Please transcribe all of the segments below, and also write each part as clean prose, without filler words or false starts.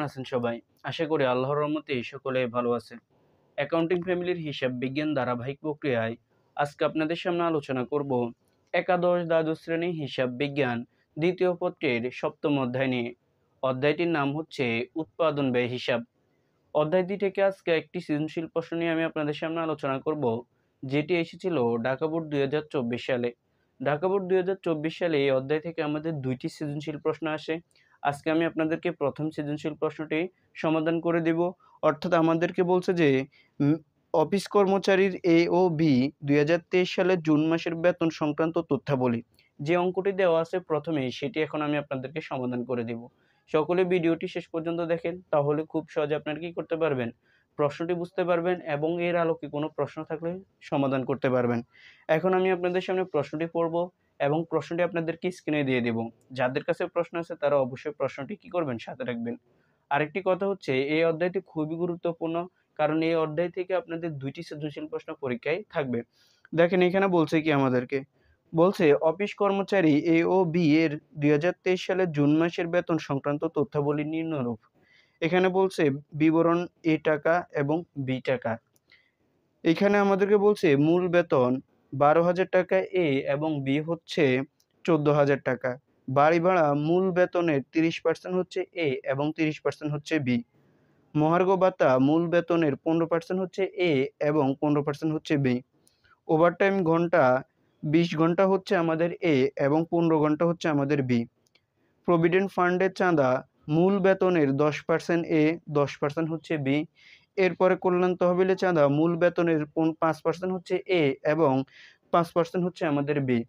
আছেন সবাই? আশা করি আল্লাহর রহমতে সকলে ভালো আছেন। অ্যাকাউন্টিং ফ্যামিলির হিসাব বিজ্ঞান ধারাবাহিক প্রক্রিয়ায় আজকে আপনাদের সামনে আলোচনা করব একাদশ দ্বাদশ শ্রেণী হিসাব বিজ্ঞান দ্বিতীয় পত্রের সপ্তম অধ্যায় নিয়ে। অধ্যায়টির নাম হচ্ছে উৎপাদন ব্যয় হিসাব। অধ্যায়টি থেকে আজকে একটি সৃজনশীল প্রশ্ন নিয়ে আমি আপনাদের সামনে আলোচনা করব, যেটি এসেছিল ঢাকা বোর্ড 2024 সালে। ঢাকা বোর্ড 2024 সালে এই অধ্যায় থেকে আমাদের দুইটি সৃজনশীল প্রশ্ন আসে। আজকে আমি আপনাদেরকে প্রথম সৃজনশীল প্রশ্নটি সমাধান করে দেব। অর্থাৎ আমাদেরকে বলছে যে অফিস কর্মচারীর এ ও বি 2023 সালের জুন মাসের বেতন সংক্রান্ত তথ্যাবলী। যে অঙ্কটি দেওয়া আছে প্রথমেই, সেটি এখন আমি আপনাদেরকে সমাধান করে দেব। সকলে ভিডিওটি শেষ পর্যন্ত দেখেন, তাহলে খুব সহজে আপনারা কি করতে পারবেন, প্রশ্নটি বুঝতে পারবেন এবং এর আলোকে কোনো প্রশ্ন থাকলে সমাধান করতে পারবেন। এখন আমি আপনাদের সামনে প্রশ্নটি পড়ব এবং প্রশ্নটি আপনাদেরকে স্ক্রিনে দিয়ে দেব। যাদের কাছে প্রশ্ন আছে তারা অবশ্যই প্রশ্নটি কি করবেন, সাথে রাখবেন। আরেকটি কথা হচ্ছে, এই অধ্যায়টি খুবই গুরুত্বপূর্ণ, কারণ এই অধ্যায় থেকে আপনাদের দুইটি সৃজনশীল প্রশ্ন পরীক্ষায় থাকবে। দেখেন এখানে বলছে কি আমাদেরকে, বলছে অফিস কর্মচারী এ ও বি এর 2023 সালের জুন মাসের বেতন সংক্রান্ত তথ্যাবলী নিম্নরূপ। এখানে বলছে বিবরণ এ টাকা এবং বি টাকা। এখানে আমাদেরকে বলছে মূল বেতন 12,000 টাকা এ এবং বি হচ্ছে 14,000 টাকা। বাড়ি ভাড়া মূল বেতনের 30% হচ্ছে এ এবং 30% হচ্ছে বি। মহার্ঘ ভাতা মূল বেতনের 15% হচ্ছে এ এবং 15% হচ্ছে বি। ওভারটাইম ঘন্টা 20 ঘন্টা হচ্ছে আমাদের এ এবং 15 ঘন্টা হচ্ছে আমাদের বি। প্রভিডেন্ট ফান্ডের চাঁদা মূল বেতনের 10% এ, 10% হচ্ছে বি। এরপরে কল্যাণ তহবিলে চাঁদা মূল বেতনের 5% হচ্ছে এ এবং 5% হচ্ছে আমাদের বি।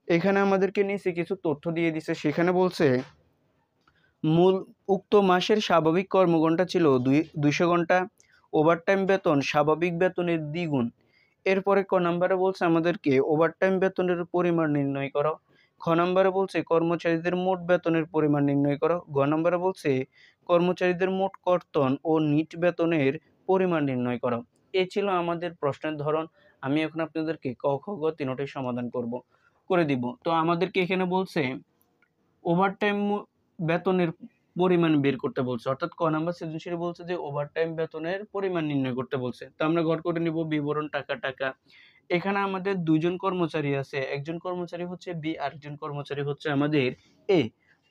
এখানে আমাদেরকে নিচে কিছু তথ্য দিয়ে দিছে। সেখানে বলছে মূল উক্ত মাসের স্বাভাবিক কর্মঘণ্টা ছিল 200 ঘন্টা। ওভারটাইম বেতন স্বাভাবিক বেতনের দ্বিগুণ। এরপরে ক নম্বরে বলছে আমাদেরকে ওভারটাইম বেতনের পরিমাণ নির্ণয় করো। খ নম্বরে বলছে কর্মচারীদের মোট বেতনের পরিমাণ নির্ণয় করো। গ নম্বরে বলছে কর্মচারীদের মোট কর্তন ও নিট বেতনের পরিমাণ নির্ণয় করো। এ ছিল আমাদের প্রশ্নের ধরন। আমি এখন আপনাদেরকে ক খ গ তিনটির সমাধান করে দিব। তো আমাদেরকে এখানে বলছে ওভারটাইম বেতনের পরিমাণ বের করতে বলছে, অর্থাৎ ক নাম্বার সৃজনশীল বলছে যে ওভারটাইম বেতনের পরিমাণ নির্ণয় করতে বলছে। তো আমরা ঘর করে নিব বিবরণ টাকা টাকা। এখানে আমাদের দুইজন কর্মচারী আছে, একজন কর্মচারী হচ্ছে বি, আরেকজন কর্মচারী হচ্ছে আমাদের এ।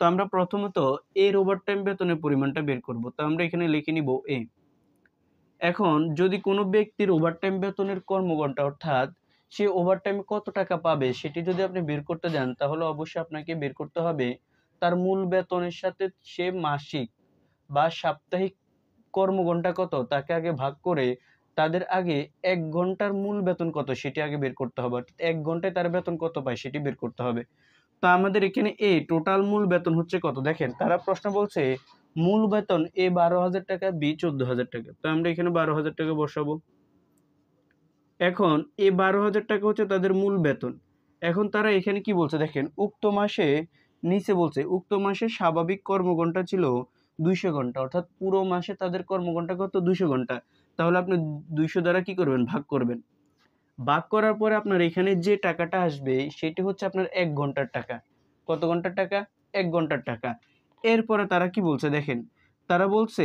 তো আমরা প্রথমত এর ওভারটাইম বেতনের পরিমাণটা বের করব। তো আমরা এখানে লিখে নিব এ। এখন যদি কোনো ব্যক্তির ওভারটাইম বেতনের কর্মঘণ্টা, অর্থাৎ সে ওভারটাইমে কত টাকা পাবে, সেটি যদি আপনি বের করতে যান, তাহলে অবশ্যই আপনাকে বের করতে হবে তার মূল বেতনের সাথে সে মাসিক বা সাপ্তাহিক কর্মঘণ্টা কত তাকে আগে ভাগ করে তাদের আগে 1 ঘন্টার মূল বেতন কত সেটি আগে বের করতে হবে। অর্থাৎ 1 ঘন্টায় তার বেতন কত পায় সেটি বের করতে হবে। তো আমাদের এখানে এ টোটাল মূল বেতন হচ্ছে কত, দেখেন তারা প্রশ্ন বলছে মূল বেতন এ 12,000 টাকা, বি 14,000 টাকা। তো আমরা এখানে 12,000 টাকা বসাবো। এখন এ 12,000 টাকা হচ্ছে তাদের মূল বেতন। এখন তারা এখানে কি বলছে দেখেন, উক্ত মাসে নিচে বলছে উক্ত মাসে স্বাভাবিক কর্মঘণ্টা ছিল 200 ঘন্টা, অর্থাৎ পুরো মাসে তাদের কর্মঘণ্টা কত, 200 ঘন্টা। তাহলে আপনি 200 দ্বারা কি করবেন, ভাগ করবেন। ভাগ করার পরে আপনার এখানে যে টাকাটা আসবে সেটি হচ্ছে আপনার 1 ঘন্টার টাকা। কত ঘন্টার টাকা, 1 ঘন্টার টাকা। এরপরে তারা কি বলছে দেখেন, তারা বলছে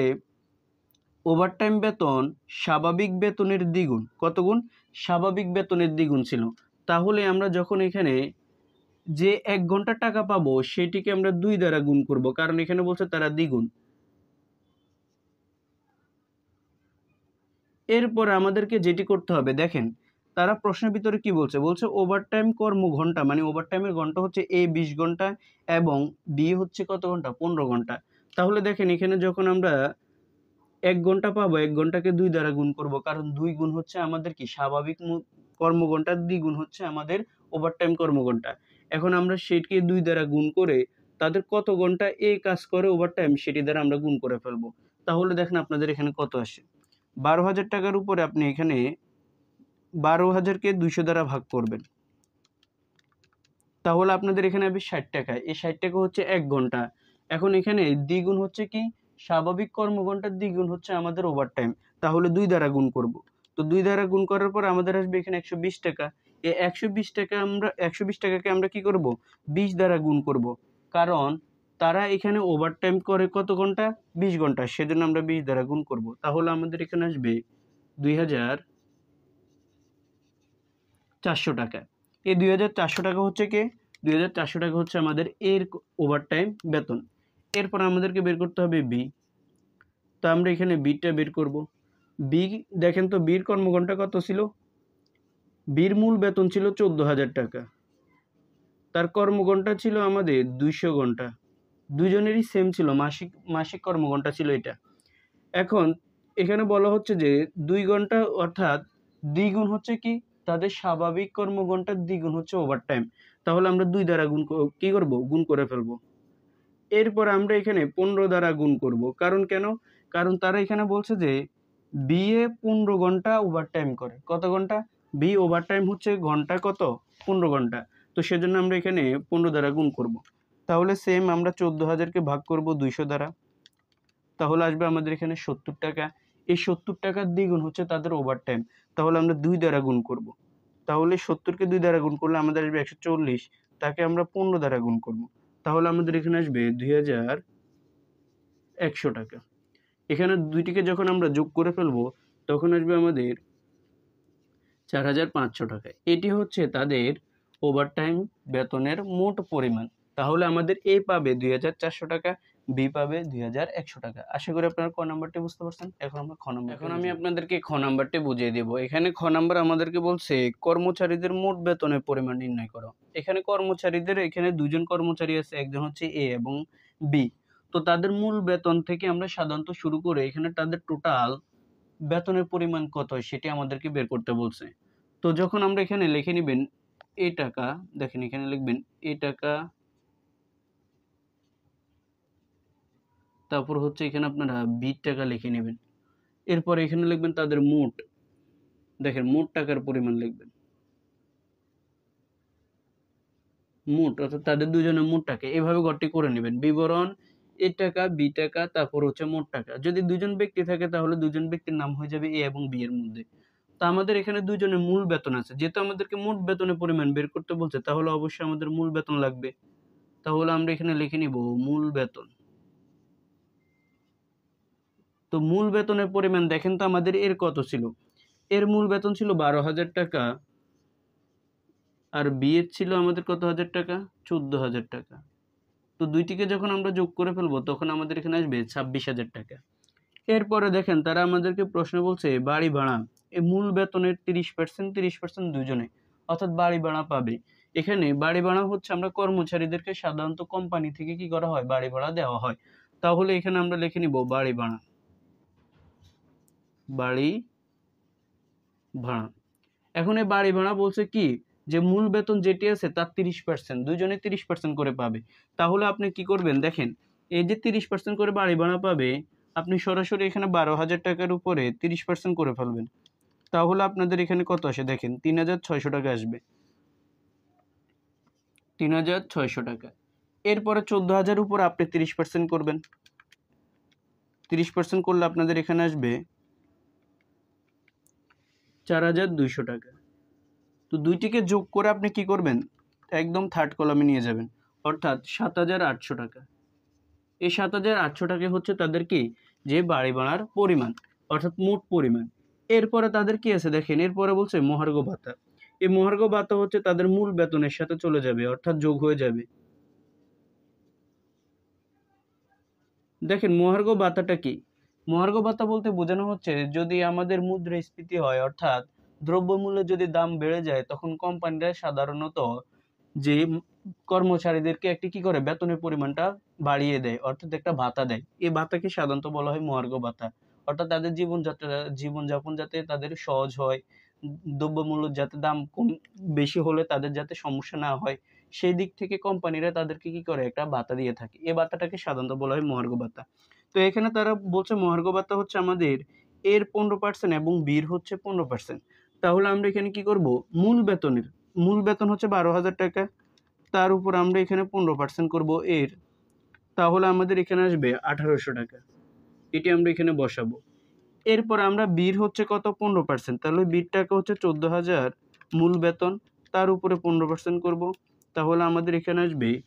ওভারটাইম বেতন স্বাভাবিক বেতনের দ্বিগুণ। কত গুণ, স্বাভাবিক বেতনের দ্বিগুণ ছিল। তাহলে আমরা যখন এখানে যে 1 ঘন্টার টাকা পাবো সেটিকে আমরা 2 দ্বারা গুণ করব, কারণ এখানে বলছে তারা দ্বিগুণ। এরপরে আমাদেরকে যেটি করতে হবে দেখেন, তারা প্রশ্নের ভিতরে কি বলছে, বলছে ওভারটাইম কর্মঘণ্টা, মানে ওভারটাইমের ঘন্টা হচ্ছে এ 20 ঘন্টা এবং বি হচ্ছে কত ঘন্টা, 15 ঘন্টা। তাহলে দেখেন এখানে যখন আমরা 1 ঘন্টা পাবো, 1 ঘন্টাকে 2 দ্বারা গুণ করব, কারণ 2 গুণ হচ্ছে আমাদের কি স্বাভাবিক কর্মঘণ্টা, দ্বিগুণ হচ্ছে আমাদের ওভারটাইম কর্মঘণ্টা। এখন আমরা সেটিকে 2 দ্বারা গুণ করে তাদের কত ঘন্টা এই কাজ করে ওভারটাইম সেটি দ্বারা আমরা গুণ করে ফেলবো। তাহলে দেখেন আপনাদের এখানে কত আসে, 12,000 টাকার উপরে আপনি এখানে 12,000কে 200 দ্বারা ভাগ করবেন। তাহলে আপনাদের এখানে হবে 60 টাকা। এই 60 টাকা হচ্ছে 1 ঘন্টা। এখন এখানে দ্বিগুণ হচ্ছে কি, স্বাভাবিক কর্মঘণ্টার দ্বিগুণ হচ্ছে আমাদের ওভারটাইম। তাহলে 2 দ্বারা গুণ করব। তো 2 দ্বারা গুণ করার পর আমাদের আসবে এখানে 120 টাকা। এই 120 টাকাকে আমরা কি করব, 20 দ্বারা গুণ করব। কারণ তারা এখানে ওভারটাইম করে কত ঘন্টা? 20 ঘন্টা। সেজন্য আমরা 20 দ্বারা গুণ করব। তাহলে আমাদের এখানে আসবে ২,৪০০ টাকা। এই ২,৪০০ টাকা হচ্ছে কে? ২,৪০০ টাকা হচ্ছে আমাদের এর ওভারটাইম বেতন। এরপর আমাদেরকে বের করতে হবে বি। তো আমরা এখানে বিটা বের করব। বি দেখেন তো বির কর্মঘণ্টা কত ছিল? বির মূল বেতন ছিল ১৪,০০০ টাকা। তার কর্মঘণ্টা ছিল আমাদের ২০০ ঘন্টা। দুজনেরই সেম ছিল, মাসিক কর্মঘণ্টা ছিল এটা। এখন এখানে বলা হচ্ছে যে ২ ঘন্টা অর্থাৎ দ্বিগুণ হচ্ছে কি? তাদের স্বাভাবিক কর্মঘণ্টার দ্বিগুণ হচ্ছে ওভারটাইম। তাহলে আমরা ২ দ্বারা কি করব? গুণ করে ফেলব। এরপর আমরা এখানে ১৫ দ্বারা গুণ করব। কারণ কেন? কারণ তারা এখানে বলছে যে বিএ ১৫ ঘন্টা ওভারটাইম করে। কত ঘন্টা? বি ওভারটাইম হচ্ছে ঘন্টা কত? ১৫ ঘন্টা। তো সেজন্য আমরা এখানে ১৫ দ্বারা গুণ করব। তাহলে সেম আমরা ১৪,০০০ কে ভাগ করব ২০০ দ্বারা। তাহলে আসবে আমাদের এখানে ৭০ টাকা। এই ৭০ টাকার দ্বিগুণ হচ্ছে তাদের ওভারটাইম। তাহলে আমরা ২ দ্বারা গুণ করব। তাহলে ৭০ কে ২ দ্বারা গুণ করলে আমাদের আসবে ১৪০। তাকে আমরা ১৫ দ্বারা গুণ করব। তাহলে আমাদের এখানে আসবে ২,১০০ টাকা। এখানে দুইটিকে যখন আমরা যোগ করে ফেলবো তখন আসবে আমাদের ৪,৫০০ টাকা। এটি হচ্ছে তাদের ওভারটাইম বেতনের মোট পরিমাণ। তাহলে আমাদের এ পাবে ২,৪০০ টাকা, বি পাবে ২,১০০ টাকা। আশা করি আপনারা ক নাম্বারটি বুঝতে পারছেন। এখন আমরা খ নাম্বার। এখন আমি আপনাদেরকে খ নাম্বারটি বুঝিয়ে দেব। এখানে খ নাম্বার আমাদেরকে বলছে কর্মচারীদের মোট বেতনের পরিমাণ নির্ণয় করো। এখানে কর্মচারীদের এখানে দুজন কর্মচারী আছে, একজন হচ্ছে এ এবং বি। তো তাদের মূল বেতন থেকে আমরা সাধারণত শুরু করে এখানে তাদের টোটাল বেতনের পরিমাণ কত হয় সেটি আমাদেরকে বের করতে বলছে। তো যখন আমরা এখানে লিখে নিবেন এ টাকা, দেখেন এখানে লিখবেন এ টাকা, তারপর হচ্ছে এখানে আপনারা ২০ টাকা লিখে নেবেন। এরপর এখানে লিখবেন তাদের মোট, দেখেন মোট টাকার পরিমাণ লিখবেন। মোট অর্থাৎ তাদের দুজনের মোট টাকা এভাবে ঘরটি করে নেবেন। বিবরণ এ টাকা, বি টাকা, তারপর হচ্ছে মোট টাকা। যদি দুজন ব্যক্তি থাকে তাহলে দুজন ব্যক্তির নাম হয়ে যাবে এ এবং বি এর মধ্যে। তো আমাদের এখানে দুজনের মূল বেতন আছে। যেহেতু আমাদেরকে মোট বেতনের পরিমাণ বের করতে বলছে তাহলে অবশ্যই আমাদের মূল বেতন লাগবে। তাহলে আমরা এখানে লিখে নিব মূল বেতন। তো মূল বেতনের পরিমাণ দেখেন তো আমাদের এর কত ছিল? এর মূল বেতন ছিল ১২,০০০ টাকা আর বি এর ছিল আমাদের কত হাজার টাকা? ১৪,০০০ টাকা। তো দুইটিকে যখন আমরা যোগ করে ফেলবো তখন আমাদের এখানে আসবে ২৬,০০০ টাকা। এরপরে দেখেন তারা আমাদেরকে প্রশ্ন বলছে বাড়ি ভাড়া। এই মূল বেতনের ৩০%, ৩০% দুজনে, অর্থাৎ বাড়ি ভাড়া পাবে। এখানে বাড়ি ভাড়া হচ্ছে আমরা কর্মচারীদেরকে সাধারণত কোম্পানি থেকে কি করা হয়? বাড়ি ভাড়া দেওয়া হয়। তাহলে এখানে আমরা লিখে নিব বাড়ি ভাড়া। বাড়ি ভাড়া। এখন এই বাড়ি ভাড়া বলছে কি যে মূল বেতন যেটি আছে তার ৩০%, দুজনে ৩০% করে পাবে। তাহলে আপনি কি করবেন? দেখেন এই যে ৩০% করে বাড়ি ভাড়া পাবে, আপনি সরাসরি এখানে ১২,০০০ টাকার উপরে ৩০% করে ফেলবেন। তাহলে আপনাদের এখানে কত আসে দেখেন ৩,৬০০ টাকা আসবে। ৩,৬০০ টাকা। এরপরে ১৪,০০০ উপর আপনি ৩০% করবেন। ৩০% করলে আপনাদের এখানে আসবে ৪,২০০ টাকা। তো দুইটিকে যোগ করে আপনি কি করবেন? একদম থার্ড কলামে নিয়ে যাবেন, অর্থাৎ ৭,৮০০ টাকা। এই ৭,৮০০ টাকা হচ্ছে তাদের কি? যে বাড়ি ভাড়ার পরিমাণ, অর্থাৎ মোট পরিমাণ। এরপরে তাদের কি আছে দেখেন, এরপরে বলছে মহার্ঘ ভাতা। এই মহার্ঘ ভাতা হচ্ছে তাদের মূল বেতনের সাথে চলে যাবে, অর্থাৎ যোগ হয়ে যাবে। দেখেন মহার্ঘ ভাতাটা কি? মহার্ঘ ভাতা বলতে বোঝানো হচ্ছে যদি আমাদের মুদ্রাস্ফীতি হয়, অর্থাৎ দ্রব্যমূল্যের যদি দাম বেড়ে যায় তখন কোম্পানিরা সাধারণত যে কর্মচারীদেরকে একটি কি করে বেতনের পরিমাণটা বাড়িয়ে দেয়, অর্থাৎ একটা ভাতা দেয়। এই ভাতাকে সাধারণত বলা হয় মহার্ঘ ভাতা। অর্থাৎ তাদের জীবনযাপন যাতে তাদের সহজ হয়, দ্রব্যমূল্য যাতে দাম কম বেশি হলে তাদের যাতে সমস্যা না হয়, সেই দিক থেকে কোম্পানিরা তাদেরকে কি করে একটা ভাতা দিয়ে থাকে। এই ভাতাটাকে সাধারণত বলা হয় মহার্ঘ ভাতা। তো এখানে তারা বলছে মহার্ঘ ভাতা হচ্ছে আমাদের এর ১৫% এবং বির হচ্ছে ১৫%। তাহলে আমরা এখানে কি করব? মূল বেতন হচ্ছে ১২,০০০ টাকা, তার উপর আমরা এখানে 15% করব এর। তাহলে আমাদের এখানে আসবে ১৮০০ টাকা। এটি আমরা এখানে বসাবো। এরপর আমরা বির হচ্ছে কত? 15%। তাহলে বির টাকা হচ্ছে ১৪,০০০ মূল বেতন, তার উপরে 15% করব। তাহলে আমাদের এখানে আসবে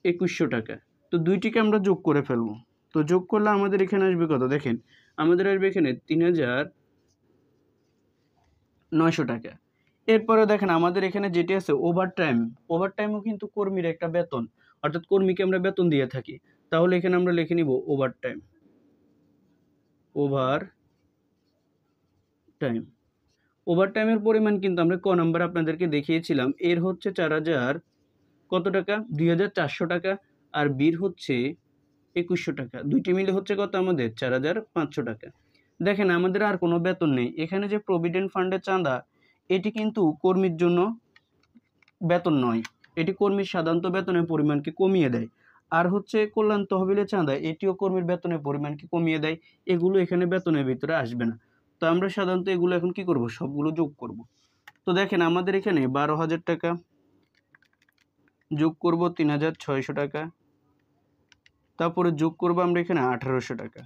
2100 টাকা। তো দুইটিকে আমরা যোগ করে ফেলবো। তো যোগ করলে আমাদের এখানে আসবে কত? দেখেন আমাদের আসবে এখানে 3900 টাকা। এরপরে দেখেন আমাদের এখানে যেটি আছে ওভারটাইম, ওভারটাইমও কিন্তু কর্মীর একটা বেতন, অর্থাৎ কর্মীকে আমরা বেতন দিয়ে থাকি। তাহলে এখানে আমরা লিখে নিব ওভারটাইম, ওভারটাইম। ওভারটাইমের পরিমাণ কিন্তু আমরা ক নাম্বার আপনাদেরকে দেখিয়েছিলাম, এর হচ্ছে 4000 কত টাকা? 2400 টাকা, আর বির হচ্ছে 2100 টাকা। দুইটি মিলে হচ্ছে কত আমাদের? 4500 টাকা। দেখেন আমাদের আর কোনো বেতন নেই। এখানে যে প্রভিডেন্ট ফান্ডের চাঁদা, এটি কিন্তু কর্মীর জন্য বেতন নয়, এটি কর্মীর সাধারণত বেতনের পরিমাণকে কমিয়ে দেয়। আর হচ্ছে কল্যাণ তহবিলের চাঁদা, এটিও কর্মীর বেতনের পরিমাণকে কমিয়ে দেয়। এগুলো এখানে বেতনের ভিতরে আসবে না। তো আমরা সাধারণত এগুলো এখন কি করব? সবগুলো যোগ করব। তো দেখেন আমাদের এখানে 12,000 টাকা যোগ করব 3,600 টাকা, তারপরে যোগ করব আমরা এখানে 1,800 টাকা,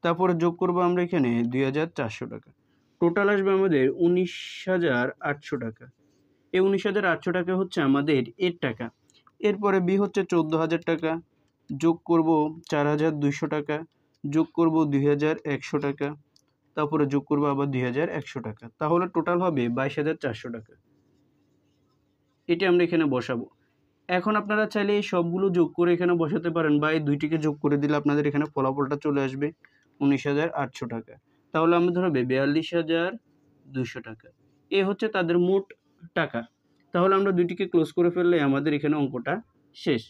তারপরে যোগ করব আমরা এখানে 2,400 টাকা। টোটাল আসবে আমাদের 19,800 টাকা। এই 19,800 টাকা হচ্ছে আমাদের এর টাকা। এরপরে বি হচ্ছে 14,000 টাকা, যোগ করব 4,200 টাকা, যোগ করব 2,100 টাকা, তারপরে যোগ করব আবার 2,100 টাকা। তাহলে টোটাল হবে 22,400 টাকা। এটি আমরা এখানে বসাবো। এখন আপনারা চাইলে এই সবগুলো যোগ করে এখানে বসাতে পারেন, বা এই দুইটিকে যোগ করে দিলে আপনাদের এখানে ফলাফলটা চলে আসবে 19,800 টাকা। তাহলে আমাদের হবে 42,200 টাকা। এ হচ্ছে তাদের মোট টাকা। তাহলে আমরা দুইটিকে ক্লোজ করে ফেললে আমাদের এখানে অঙ্কটা শেষ।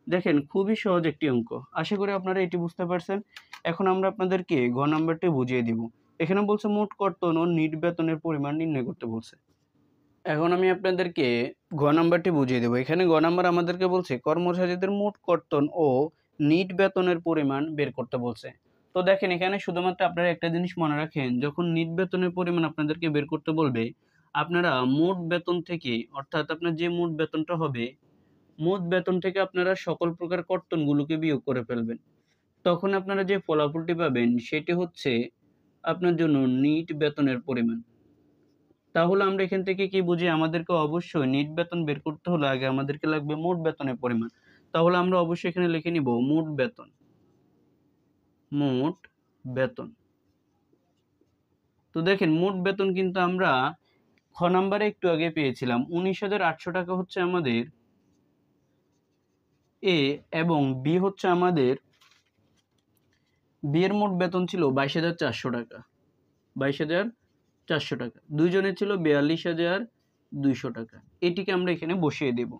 দেখেন খুবই সহজ একটি অঙ্ক। আশা করি আপনারা এটি বুঝতে পারছেন। এখন আমরা আপনাদেরকে ঘ নাম্বারটি বুঝিয়ে দিব। এখানে বলছে মোট কর্তন ও নিট বেতনের পরিমাণ নির্ণয় করতে বলছে। এখন আমি আপনাদেরকে ঘ নাম্বারটি বুঝিয়ে দেবো। এখানে ঘ নাম্বার আমাদেরকে বলছে কর্মচারীদের মোট কর্তন ও নিট বেতনের পরিমাণ বের করতে বলছে। তো দেখেন এখানে শুধুমাত্র আপনারা একটা জিনিস মনে রাখেন, যখন নিট বেতনের পরিমাণ আপনাদেরকে বের করতে বলবে, আপনারা মোট বেতন থেকে, অর্থাৎ আপনার যে মোট বেতনটা হবে, মোট বেতন থেকে আপনারা সকল প্রকার কর্তনগুলোকে বিয়োগ করে ফেলবেন। তখন আপনারা যে ফলাফলটি পাবেন সেটি হচ্ছে আপনার জন্য নিট বেতনের পরিমাণ। তাহলে আমরা এখান থেকে কি বুঝি? আমাদেরকে অবশ্যই নিট বেতন বের করতে হলে আগে আমাদেরকে লাগবে মোট বেতনের পরিমাণ। তাহলে আমরা অবশ্যই এখানে লিখে নিব মোট বেতন, মোট বেতন। তো দেখেন মোট বেতন কিন্তু আমরা খ নাম্বারে একটু আগে পেয়েছিলাম 19,800 টাকা হচ্ছে আমাদের এ, এবং বি হচ্ছে আমাদের, বি এর মোট বেতন ছিল 22,400 টাকা, 22,400 টাকা। দুইজনের ছিল 42,200 টাকা। এটিকে আমরা এখানে বসিয়ে দেব।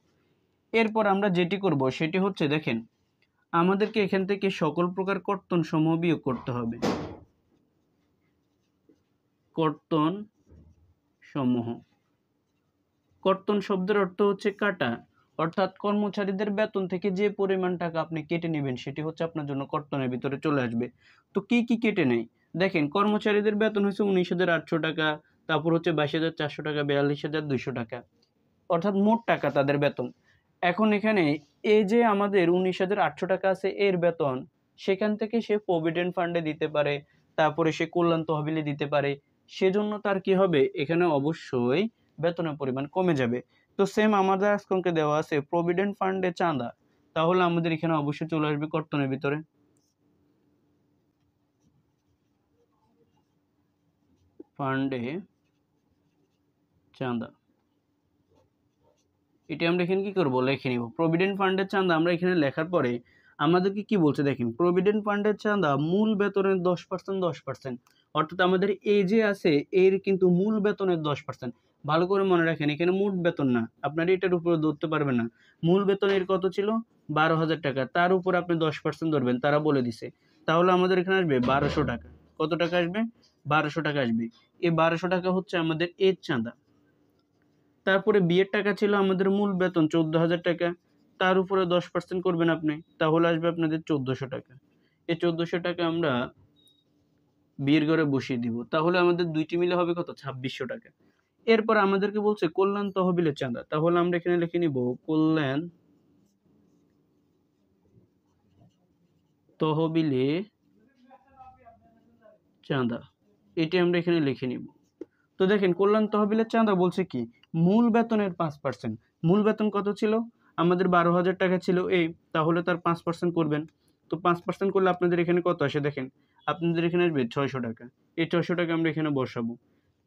এরপর আমরা যেটি করব সেটি হচ্ছে, দেখেন আমাদেরকে এখান থেকে সকল প্রকার কর্তন সমূহ বিয়োগ করতে হবে। কর্তন সমূহ, কর্তন শব্দের অর্থ হচ্ছে কাটা, অর্থাৎ কর্মচারীদের বেতন থেকে যে পরিমাণ টাকা আপনি কেটে নেবেন সেটি হচ্ছে আপনার জন্য কর্তনের ভিতরে চলে আসবে। তো কি কি কেটে নেই? দেখেন কর্মচারীদের বেতন হচ্ছে 19,800 টাকা, তারপর হচ্ছে 22,400 টাকা, 42,200 টাকা, অর্থাৎ মোট টাকা তাদের বেতন। এখন এখানে এই যে আমাদের 19,800 টাকা আছে এর বেতন, সেখান থেকে সে প্রভিডেন্ট ফান্ডে দিতে পারে, তারপরে সে কল্যাণ তহবিলে দিতে পারে। সেজন্য তার কি হবে? এখানে অবশ্যই বেতনের পরিমাণ কমে যাবে। তো সেম আমাদের আজকে অঙ্কে দেওয়া আছে প্রভিডেন্ট ফান্ডে চাঁদা, তাহলে আমাদের এখানে অবশ্যই চলে আসবে কর্তনের ভিতরে ফান্ডে চাঁদা। এটি আমরা এখানে কি করব? লিখে নিব প্রভিডেন্ট ফান্ডের চাঁদা। আমরা এখানে লেখার পরে আমাদেরকে কি বলছে দেখেন, প্রভিডেন্ট ফান্ডের চাঁদা মূল বেতনের 10%, 10%, অর্থাৎ আমাদের এই যে আছে এর কিন্তু মূল বেতনের 10%। ভালো করে মনে রাখেন এখানে মোট বেতন না, আপনারা এটার উপরে ধরতে পারবেন না। মূল বেতনের কত ছিল? 12,000 টাকা, তার উপর আপনি 10% ধরবেন, তারা বলে দিছে। তাহলে আমাদের এখানে আসবে 1,200 টাকা। কত টাকা আসবে? 1,200 টাকা আসবে। এই 1,200 টাকা হচ্ছে আমাদের এর চাঁদা। তারপরে বিয়ের টাকা ছিল আমাদের মূল বেতন 14,000 টাকা, তার উপরে 10% করবেন আপনি, তাহলে আসবে আপনাদের 1,400 টাকা। এই 1,400 টাকা আমরা বিয়ের ঘরে বসিয়ে দিব, তাহলে আমাদের দুইটি মিলে হবে কত? 2,600 টাকা। এরপর আমাদেরকে বলছে কল্যাণ তহবিলের চাঁদা, তাহলে আমরা এখানে লিখে নিব কল্যাণ তহবিলে চাঁদা। এটি আমরা এখানে লিখে নিব। তো দেখেন কল্যাণ তহবিলের চাঁদা বলছে কি? মূল বেতনের 5%। মূল বেতন কত ছিল? আমাদের 12,000 টাকা ছিল এই, তাহলে তার 5% করবেন। তো 5% করলে আপনাদের এখানে কত আসে দেখেন, আপনাদের এখানে আসবে 600 টাকা। এই 600 টাকা আমরা এখানে বসাবো।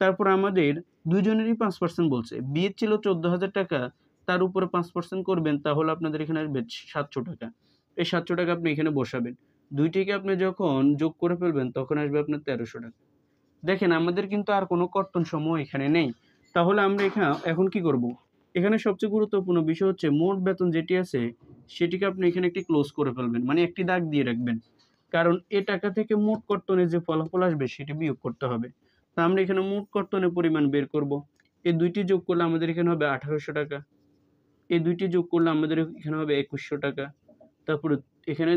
তারপর আমাদের দুজনেরই 5% বলছে। B এর ছিল 14,000 টাকা, তার উপরে 5% করবেন, তাহলে আপনাদের এখানে আসবে 700 টাকা। এই 700 টাকা আপনি এখানে বসাবেন। দুইটিকে আপনি যখন যোগ করে ফেলবেন তখন আসবে আপনার 1300 টাকা। দেখেন আমাদের কিন্তু আর কোনো কর্তন সমূহ এখানে নেই। তাহলে আমরা এখন কি করব? এখানে সবচেয়ে গুরুত্বপূর্ণ বিষয় হচ্ছে মোট বেতন যেটি আছে সেটিকে আপনি এখানে একটি ক্লোজ করে ফেলবেন। মানে একটি দাগ দিয়ে রাখবেন। কারণ এ টাকা থেকে মোট কর্তনের যে ফলাফল আসবে সেটি বিয়োগ করতে হবে। তো আমরা এখানে মোট কর্তনের পরিমাণ বের করব। এই দুইটি যোগ করলে আমাদের এখানে হবে 1800 টাকা। এই দুইটি যোগ করলে আমাদের এখানে হবে 2100 টাকা। তারপরে এখানে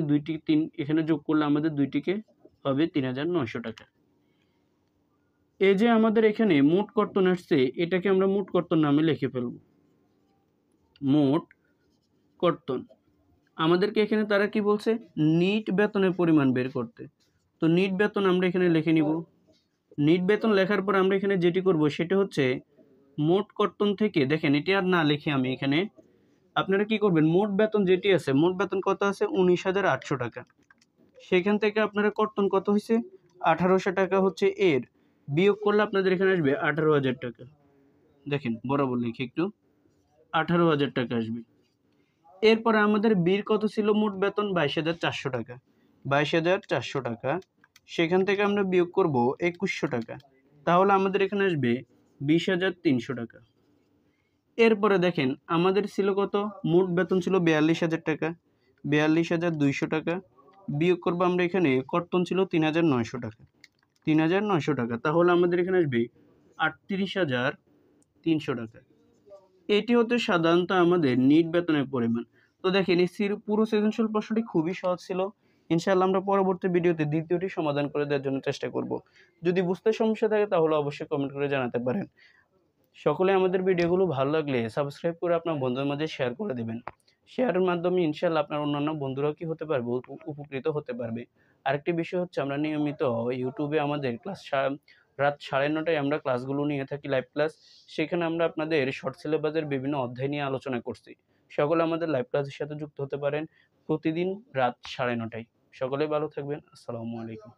এখানে যোগ করলে আমাদের দুইটিকে হবে 3900 টাকা। এই যে আমাদের এখানে মোট কর্তন আসছে, এটাকে আমরা মোট কর্তন নামে লিখে ফেলব। মোট কর্তন। আমাদেরকে এখানে তারা কি বলছে? নিট বেতনের পরিমাণ বের করতে। তো নিট বেতন আমরা এখানে লিখে নিব। নিট বেতন লেখার পর আমরা এখানে যেটি করব সেটা হচ্ছে মোট কর্তন থেকে, দেখেন এটি আর না লিখে আমি এখানে, আপনারা কি করবেন, মোট বেতন যেটি আছে, মোট বেতন কত আছে? 19,800 টাকা। সেখান থেকে আপনারা কর্তন কত হয়েছে? 1800 টাকা হচ্ছে এর। বিয়োগ করলে আপনাদের এখানে আসবে 18,000 টাকা। দেখেন বরাবর লিখি একটু, 18,000 টাকা আসবে। এরপরে আমাদের বির কত ছিল মোট বেতন? 22,400 টাকা। 22,400 টাকা, সেখান থেকে আমরা বিয়োগ করব 2100 টাকা। তাহলে আমাদের এখানে আসবে 20,300 টাকা। এরপরে দেখেন আমাদের ছিল কত? মোট বেতন ছিল 42,000 টাকা। 42,200 টাকা। বিয়োগ করব আমরা এখানে, কর্তন ছিল 3,900 টাকা। 3,900 টাকা, তাহলে আমাদের এখানে আসবে 38,300 টাকা। এটি হচ্ছে সাধারণত আমাদের নিট বেতনের পরিমাণ। তো দেখেন এই পুরো সৃজনশীল প্রশ্নটি খুবই সহজ ছিল। ইনশাআল্লাহ আমরা পরবর্তী ভিডিওতে দ্বিতীয়টি সমাধান করে দেওয়ার জন্য চেষ্টা করব। যদি বুঝতে সমস্যা থাকে তাহলে অবশ্যই কমেন্ট করে জানাতে পারেন। সকলে আমাদের ভিডিওগুলো ভালো লাগলে সাবস্ক্রাইব করে আপনার বন্ধুদের মাঝে শেয়ার করে দিবেন। শেয়ারের মাধ্যমে ইনশাআল্লাহ আপনার অন্যান্য বন্ধুরাও কি হতে পারবে? উপকৃত হতে পারবে। আরেকটি বিষয় হচ্ছে আমরা নিয়মিত ইউটিউবে আমাদের রাত 9:30টায় আমরা ক্লাসগুলো নিয়ে থাকি, লাইভ ক্লাস। সেখানে আমরা আপনাদের শর্ট সিলেবাসের বিভিন্ন অধ্যায় নিয়ে আলোচনা করছি। সকলে আমাদের লাইভ ক্লাসের সাথে যুক্ত হতে পারেন প্রতিদিন রাত 9:30টায়। সকলেই ভালো থাকবেন। আসসালামু আলাইকুম।